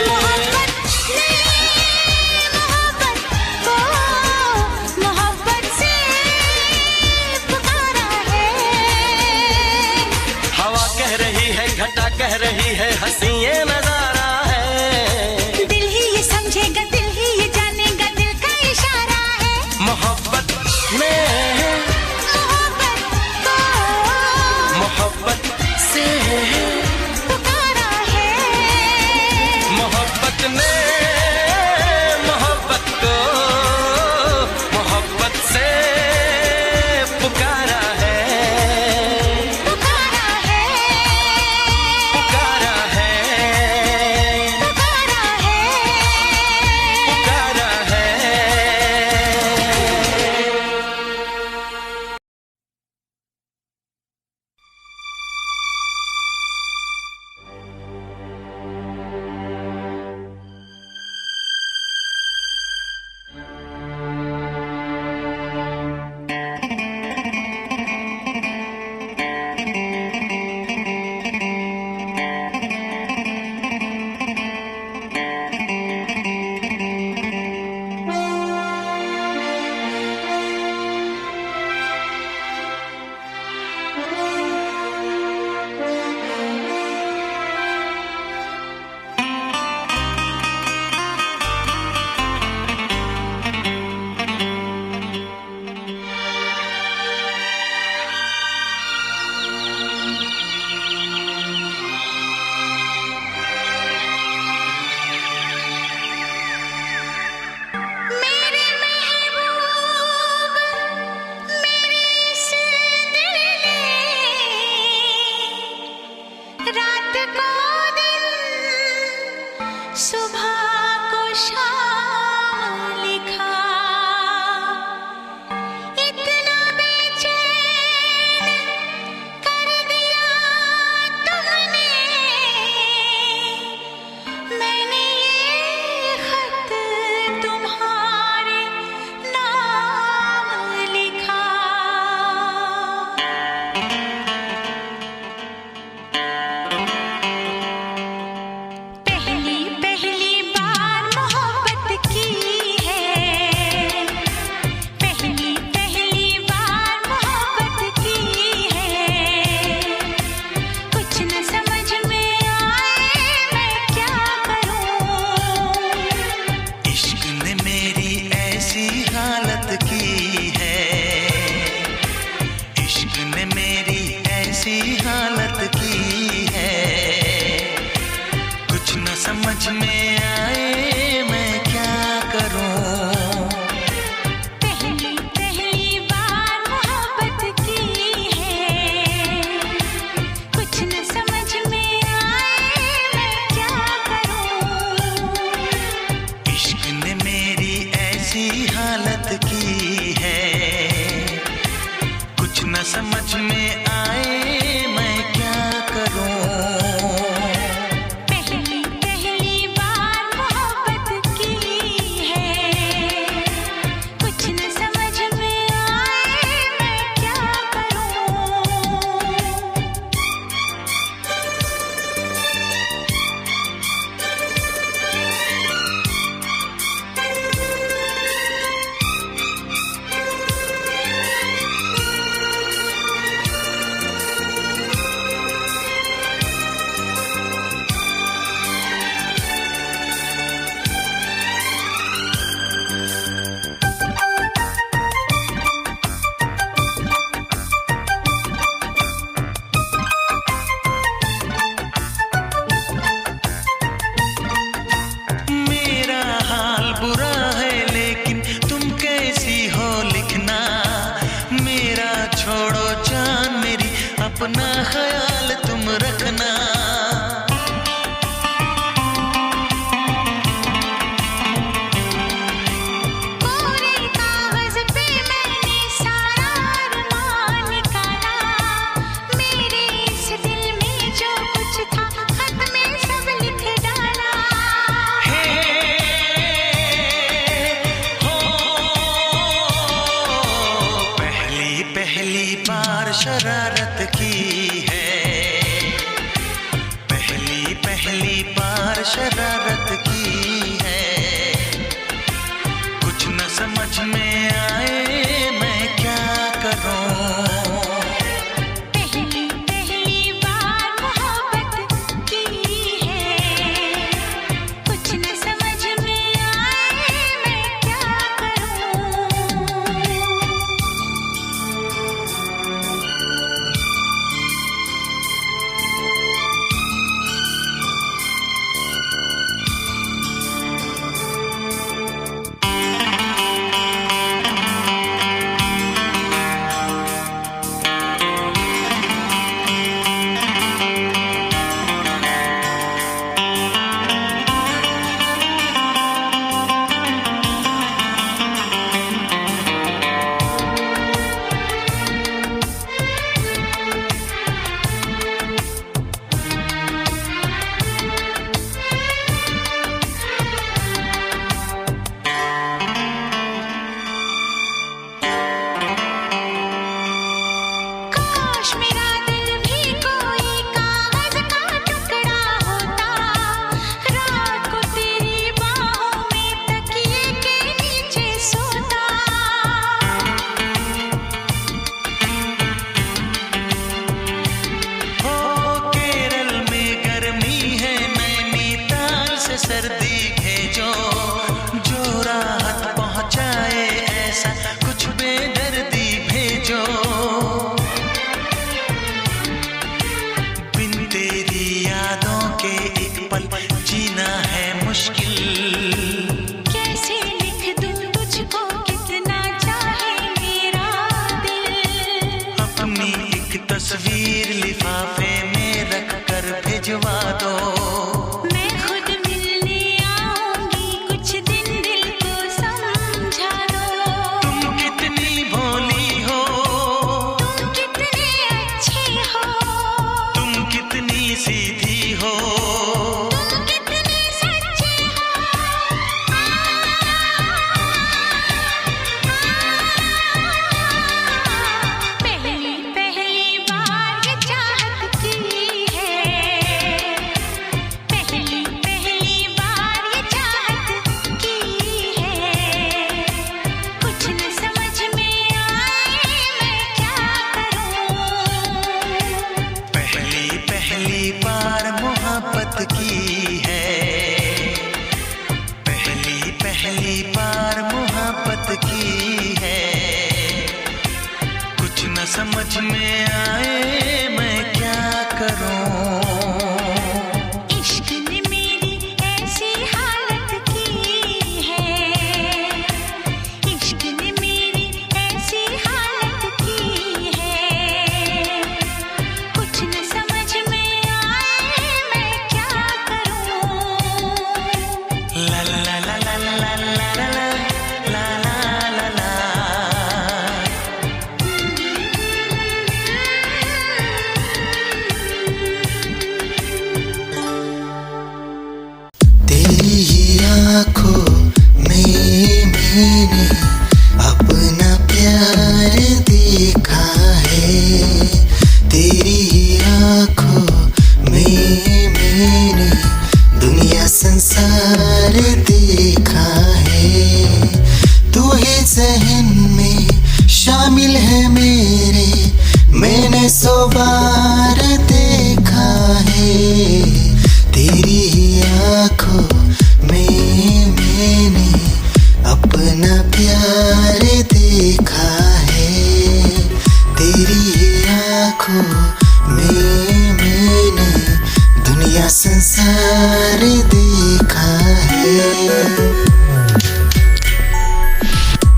Speaker 2: मोहब्बत ने मोहब्बत को मोहब्बत से पुकारा है।
Speaker 5: हवा कह रही है, घटा कह रही है, हंसी ये नजारा है।
Speaker 2: दिल ही ये समझेगा, दिल ही ये जानेगा, दिल का इशारा है।
Speaker 5: मोहब्बत में
Speaker 2: मोहब्बत को
Speaker 5: मोहब्बत से
Speaker 2: पुकारा है।
Speaker 5: मोहब्बत ने मोहब्बत को मोहब्बत से पुकारा है।
Speaker 2: पुकारा है,
Speaker 5: पुकारा है।
Speaker 1: शरारत की है। कुछ न समझ में आए मैं क्या करूं।
Speaker 2: पहली पहली बार मोहब्बत की है, कुछ न समझ में आए मैं क्या करूं।
Speaker 1: मेरा हाल बुरा है लेकिन तुम कैसी हो लिखना। मेरा छोड़ो जान मेरी, अपना ख्याल तुम रखना।
Speaker 2: कोरे कागज पे मैंने सारा अरमान निकाला, मेरे इस दिल में जो कुछ था खत में सब लिख डाला।
Speaker 1: पहली पहली बार शरारत की है। पहली पहली बार शरारत की है। कुछ न समझ में आए मैं क्या करूं।
Speaker 2: पहली पहली बार मोहब्बत की है, कुछ न समझ में आए मैं क्या करूं। काश मेरा दिल भी कोई कागज का टुकड़ा होता, रात को तेरी बाहों में तकिए के नीचे सोता।
Speaker 1: हो केरल में गर्मी है, नैनीताल से सर्दी भेजो। जो राहत पहुंचाए ऐसा कुछ बेदर्दी भेजो। बिन तेरी यादों के एक पल जीना है मुश्किल।
Speaker 2: कैसे लिख दूं तुझको कितना चाहे मेरा दिल।
Speaker 1: अपनी एक तस्वीर लिफाफे में रख कर भिजवा दो।
Speaker 2: मैं खुद मिलने आऊंगी, कुछ दिन दिल को समझा दो।
Speaker 1: तुम कितनी भोली हो,
Speaker 2: तुम कितने अच्छे हो,
Speaker 1: तुम कितनी सीधी हो।
Speaker 2: तुम कितने सच्चे हो। पहली पहली बार ये चाहत की है, पहली पहली बार ये चाहत की है। कुछ न समझ में आए मैं क्या करूं।
Speaker 1: पहली पहली बार मोहब्बत की है। पहली पहली बार मोहब्बत की है। कुछ न समझ में आए मैं क्या करूं।
Speaker 2: इश्क ने मेरी ऐसी हालत की है, इश्क ने मेरी ऐसी हालत की है। कुछ न समझ में आए मैं क्या करूं।
Speaker 1: ला ला ला ला ला ला ला ला ला ला ला ला
Speaker 7: शामिल है मेरे, मैंने 100 बार देखा है तेरी ही आँखों में मैंने अपना प्यार देखा है, तेरी ही आँखों में मैंने दुनिया संसार देखा है,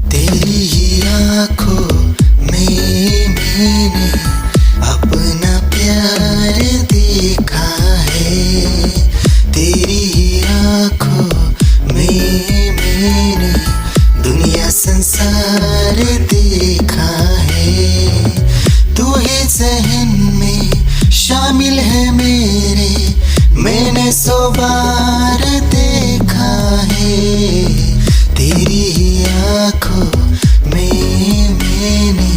Speaker 7: तेरी ही आँखों में मैंने अपना प्यार देखा है, तेरी ही आँखों में मैंने दुनिया संसार देखा है, तू ही ज़हन में शामिल है मेरे, मैंने 100 बार देखा है तेरी ही आँखों में मैंने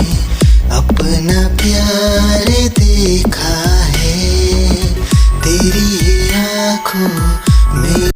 Speaker 7: अपना प्यार देखा है, तेरी ही आँखों में।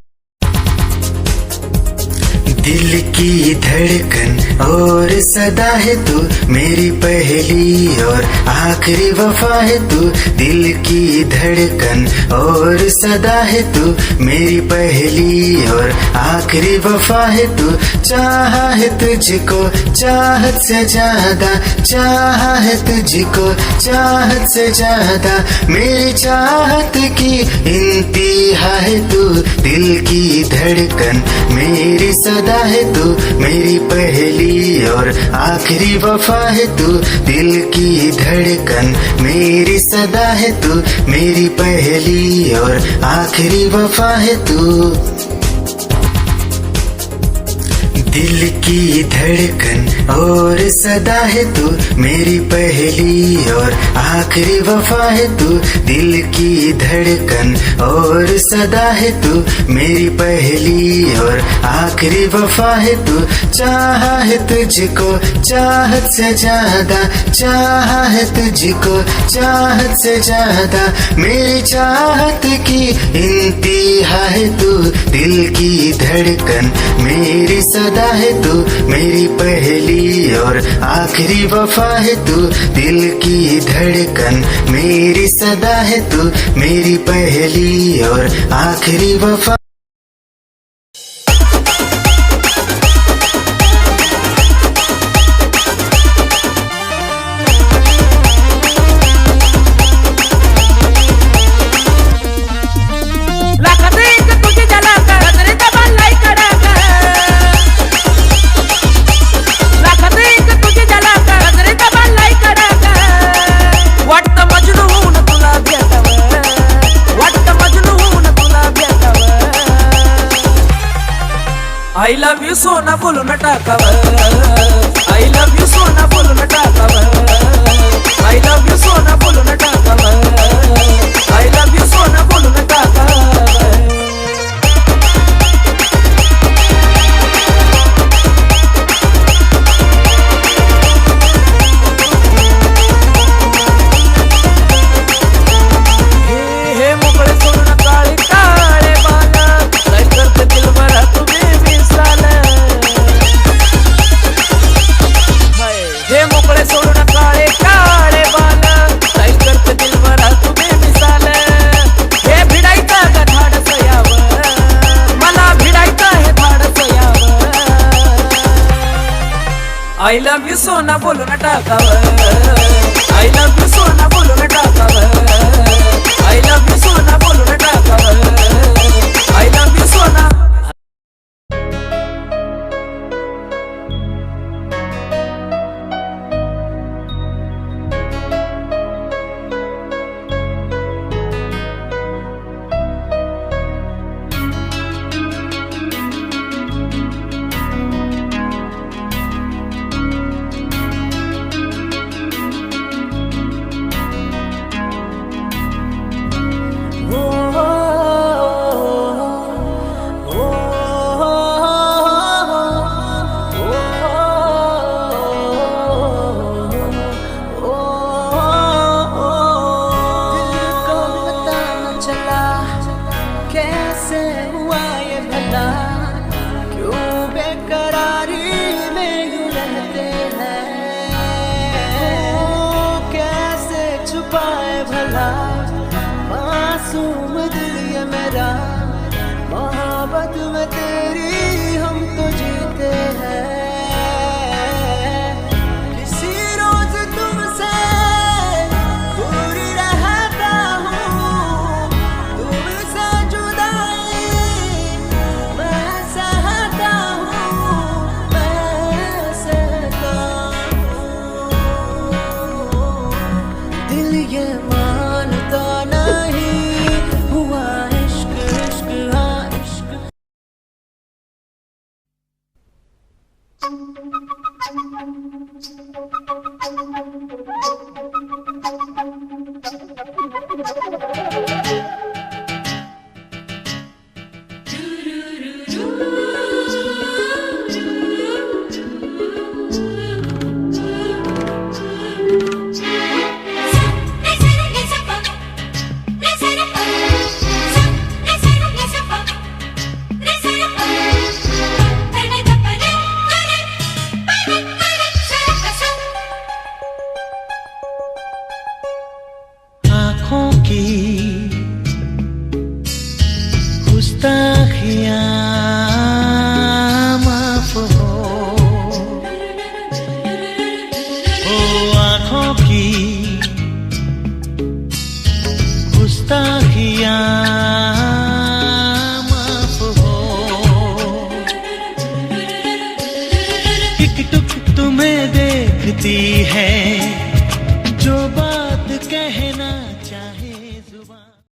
Speaker 7: दिल की धड़कन और सदा है तू, मेरी पहली और आखिरी वफा है तू, दिल की धड़कन और सदा है तू, मेरी पहली और आखिरी वफा है तू, चाहा है तुझको चाहत से ज्यादा, चाहा है तुझको चाहत से ज्यादा, मेरी चाहत की इंतहा है तू, दिल की धड़कन मेरी सदा है तू, मेरी पहली और आखिरी वफा है तू, दिल की धड़कन मेरी सदा है तू, मेरी पहली और आखिरी वफा है तू। दिल की धड़कन और सदा है तू, मेरी पहली और आखिरी वफा है तू, दिल की धड़कन और सदा है तू, मेरी पहली और आखिरी वफा है तू, चाहा है तुझको चाहत से ज्यादा, चाहा है तुझको चाहत से ज्यादा, मेरी चाहत की इंतहा है तू, दिल की धड़कन मेरी सदा है तू, मेरी पहली और आखिरी वफा है तू, दिल की धड़कन मेरी सदा है तू, मेरी पहली और आखिरी वफा।
Speaker 9: I love you सोना बोलून टाकावं, I love you सोना बोलून टाकावं, I love you सोना बोलून टाकावं, I love you सोना बोलून टाकावं। हे मोकळे सोडून काळे काळे बाला, काय करते दिलभरा तुम्ही हे मोकळे सोडून काळे काळे बाल, काय करते दिलभरा तुम्ही मिसाल, हे भिडायचं का धाडस यावं, मला भिडायचं हे धाडस यावं, I love you सोना बोलून टाकावं, I love you सोना बोलून टाकावं, I love you सोना बोलून टाकावं, I love you सोना।
Speaker 3: मासूम दिल ये मेरा, मोहब्बत में तेरी हम तो जीते हैं। किसी रोज तुमसे दूर रहता हूँ, तुमसे जुदाई मैं सहता हूँ, मैं सहता हूँ। दिल ये मानता नहीं हुआ इश्क, इश्क हाँ इश्क।